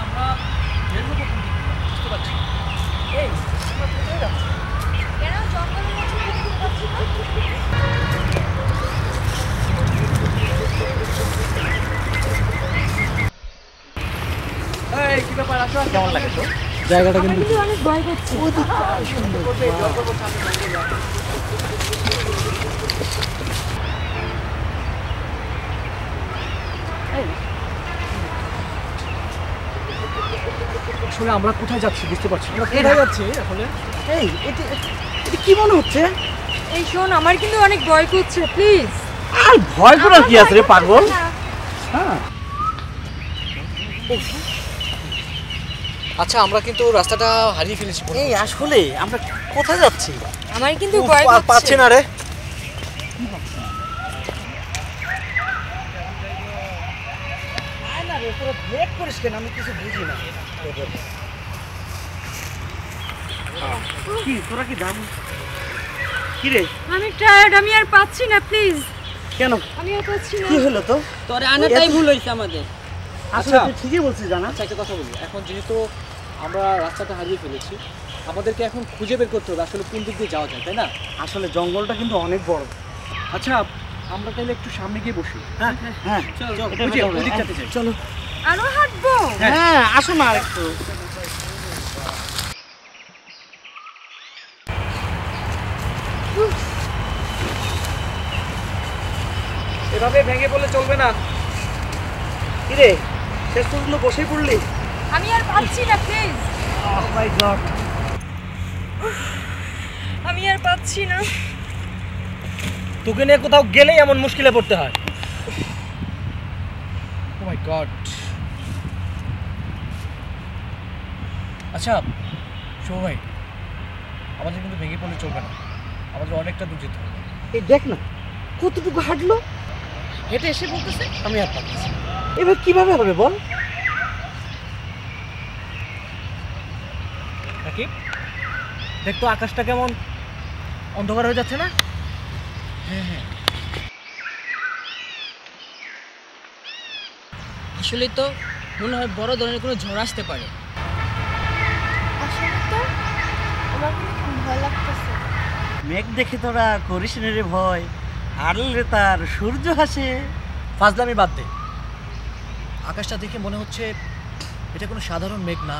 আমরা বের হবো কোন দিকে বুঝতে পারছি। এই আমরা কোথায় যাচ্ছি? কেন জঙ্গলের মধ্যে দেখতে পাচ্ছি না? এই কি ব্যাপার, আসো। কেমন লাগে তো জায়গাটা? কিন্তু অনেক ভয় করছে। আসলে আমরা কোথায় যাচ্ছি বুঝতে পারছি না। কোথায় যাচ্ছি আসলে? এই এটা কি মনে হচ্ছে? এই শোন, আমার কিন্তু অনেক ভয় করছে, প্লিজ। আর ভয় করার কি আছে রে পাগল? হ্যাঁ, আচ্ছা আমরা কিন্তু রাস্তাটা হারিয়ে ফেলেছি। এই আসলে আমরা কোথায় যাচ্ছি? আমার কিন্তু ভয় করছে। পাচ্ছি না রে। আয় না রে, তোরা ব্রেক করিস কেন? আমি কিছু বুঝি না। কি তোরা কি দাম কি রে? আমি টায়ার্ড, আমি আর পাচ্ছি না, প্লিজ। কেন আমি আর পাচ্ছি না। কি হলো তো? তোরে আনাটাই ভুল হইছে আমাদের। আসলে তুই ঠিকই বলছিস জানা। আচ্ছা একটা কথা বলি, এখন যেহেতু আমরা রাস্তাটা হারিয়ে ফেলেছি, আমাদেরকে এখন খুঁজে বের করতে হবে আসলে কোন দিক দিয়ে যাওয়া যায়, তাই না? আসলে জঙ্গলটা কিন্তু অনেক বড়। আচ্ছা আমরা তাহলে একটু সামনে গিয়ে বসি। হ্যাঁ হ্যাঁ, চল এটা বুঝে ভালো ওই দিক হবে। যেতে চাই। চলো। আরো হাঁটবো? হ্যাঁ আসো না একটু। এভাবে ভেঙে পড়লে চলবে না। কি রে, শেষ পর্যন্ত বসেই পড়লি? আমি আর পাচ্ছি না, প্লিজ। ওহ মাই গড, আমি আর পাচ্ছি না। তোকে নিয়ে কোথাও গেলেই এমন মুশকিলে পড়তে হয়। ও মাই গড। আচ্ছা শো ভাই, আমাদের কিন্তু ভেঙে পড়লে চলবে না, আমাদের অনেকটা দূর যেতে হবে। এই দেখ না কতটুকু হাঁটলো, হেঁটে এসে বলতেছে আমি আর পারতেছি না। এবার কিভাবে হবে বল? নাকি দেখ তো আকাশটা কেমন অন্ধকার হয়ে যাচ্ছে না? হ্যাঁ হ্যাঁ, আসলে তো মনে হয় বড় ধরনের কোনো ঝড় আসতে পারে। আসলে তো আমার কিন্তু ভয় লাগতেছে। মেঘ দেখে তোরা করিস না রে ভয়, হারলে তার সূর্য হাসে। ফাজলামি বাদ দে, আকাশটা দেখে মনে হচ্ছে এটা কোনো সাধারণ মেঘ না।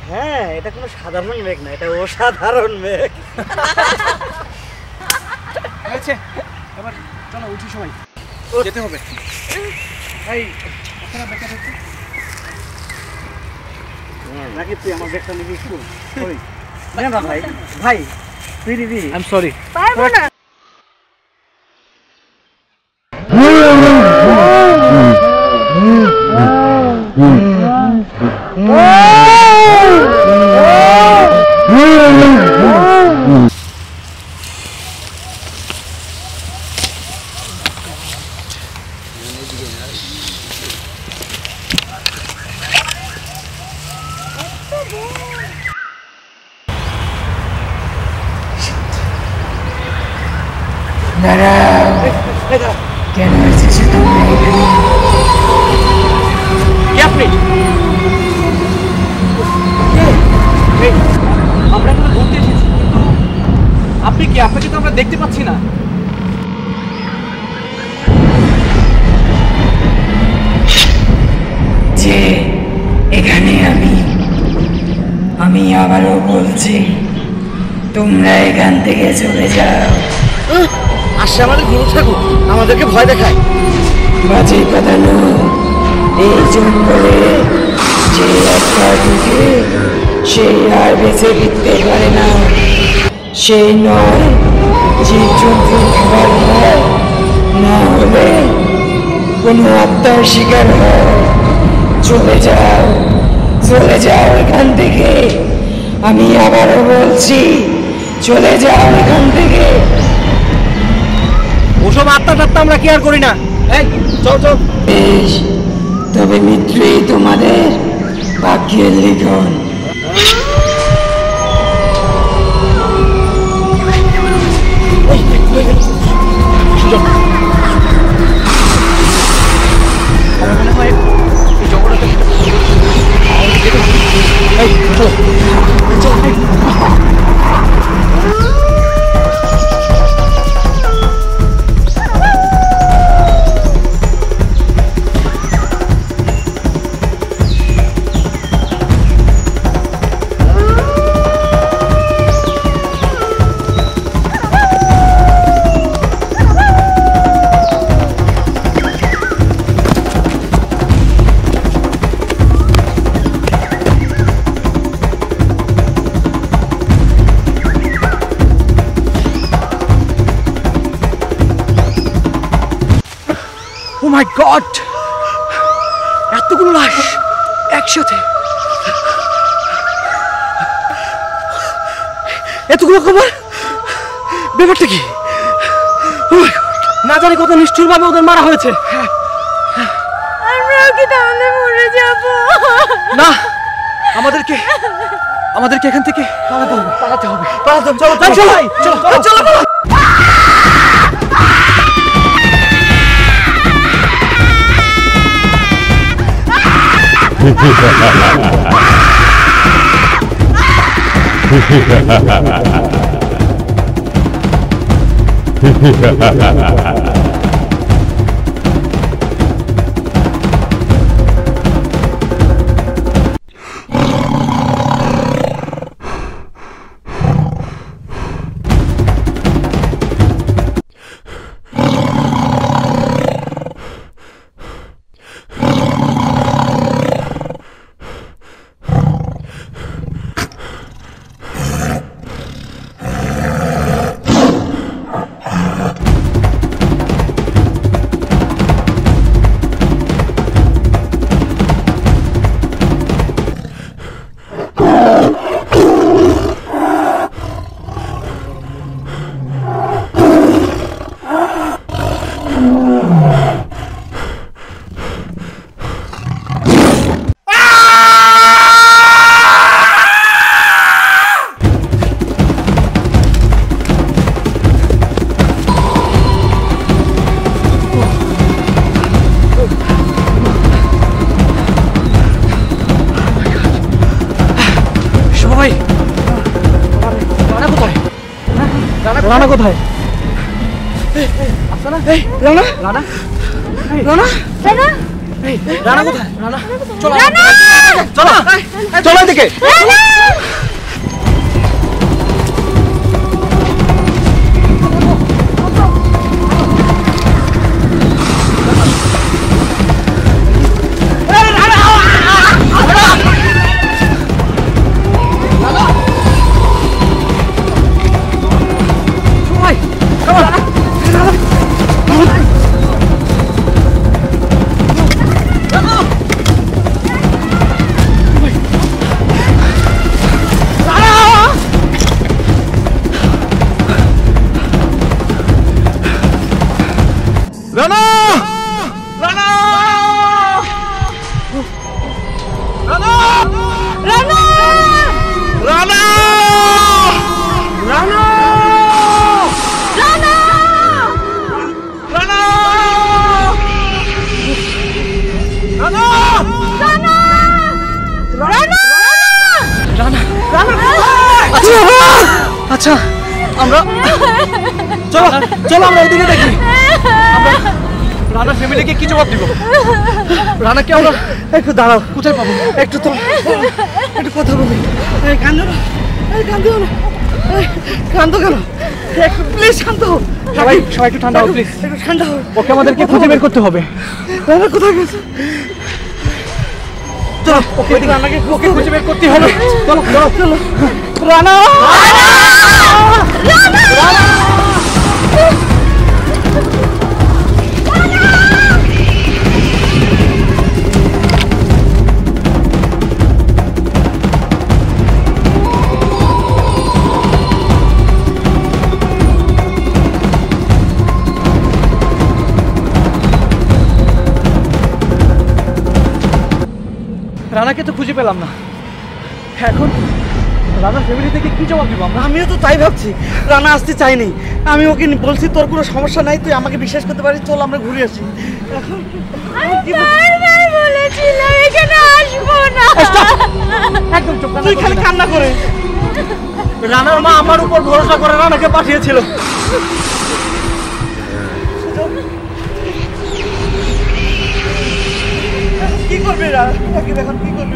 হ্যাঁ, এটা কোনো সাধারণ মেঘ না, এটা অসাধারণ মেঘ। হয়েছে, এবার চলো উঠি সবাই, যেতে হবে। এই আপনারা ব্যাগটা দেখতে নাকি তুই আমার ব্যাগটা নিবি? সরি না ভাই, ভাই তুই নিবি? I am sorry. পারবো না। কেন এসেছো তোমরা এখানে? কে আপনি? এই, আমরা এখানে ঘুরতে এসেছি, কিন্তু আপনি কি? আপনাকে তো আমরা দেখতে পাচ্ছি না। যে এখানে আমি আবারও বলছি, তোমরা এখান থেকে চলে যাও। আসছে আমাদের গুরু ঠাকুর, আমাদেরকে ভয় দেখায়। বাজে কথা নয়, এই জঙ্গলে যে একটা ঢুকে সেই আর বেঁচে ফিরতে পারে না। সেই নয় জীবজন্তু খাবার হয়, না হলে কোনো আত্মার শিকার হয়। চলে যাও, চলে যাও এখান থেকে। আমি আবারও বলছি, চলে যাও এখান থেকে। ওসব আত্মা টাত্মা আমরা কি আর করি না। এই চল চল। বেশ, তবে মিত্রই তোমাদের ভাগ্যের লিখন। মাই গড, এতগুলো লাশ একসাথে, এতগুলো খবর, ব্যাপারটা কি? না জানি কত নিষ্ঠুর ভাবে ওদের মারা হয়েছে। আমরা কি তাহলে মরে যাব? না, আমাদেরকে এখান থেকে পালাতে হবে। চলো চলো চলো চলো। রানা কোথায়? রানা রানা রানা রানা রানা কোথায়? রানা চলো চলো চলো এদিকে। রানা রানা রানা রানা রানা রানা রানা রানা রানা রানা আচ্ছা আমরা চলো চলো আমরা ওইদিকে দেখি। রানা ফ্যামিলিকে কি জবাব দিব? রানাকে আমরা একটু দাঁড়াও, কোথায় পাবো? একটু তো একটু কথা বলি। কান্দো না, কান্দো না, কান্দো কেন? একটু প্লিজ শান্ত হও। সবাই একটু ঠান্ডা হও প্লিজ, একটু ঠান্ডা হও। ওকে আমাদেরকে খুঁজে বের করতে হবে। রানা কোথায় গেছে? চলো ওকে খুঁজে বের করতে হবে। চলো চলো চলো। রানা রানাকে তো খুঁজে পেলাম না, এখন রানার ফ্যামিলি থেকে কি জবাব দিব আমরা? আমিও তো তাই ভাবছি। রানা আসতে চাইনি, আমি ওকে বলছি তোর কোনো সমস্যা নাই, তুই আমাকে বিশ্বাস করতে পারিস, চল আমরা ঘুরে আসি। এখন বলেছিলাম এখানে আসবো না। একদম চুপ, তুই খালি কান্না করে। রানার মা আমার উপর ভরসা করে রানাকে পাঠিয়েছিল। কি করবে রানা? এখন কি করবে?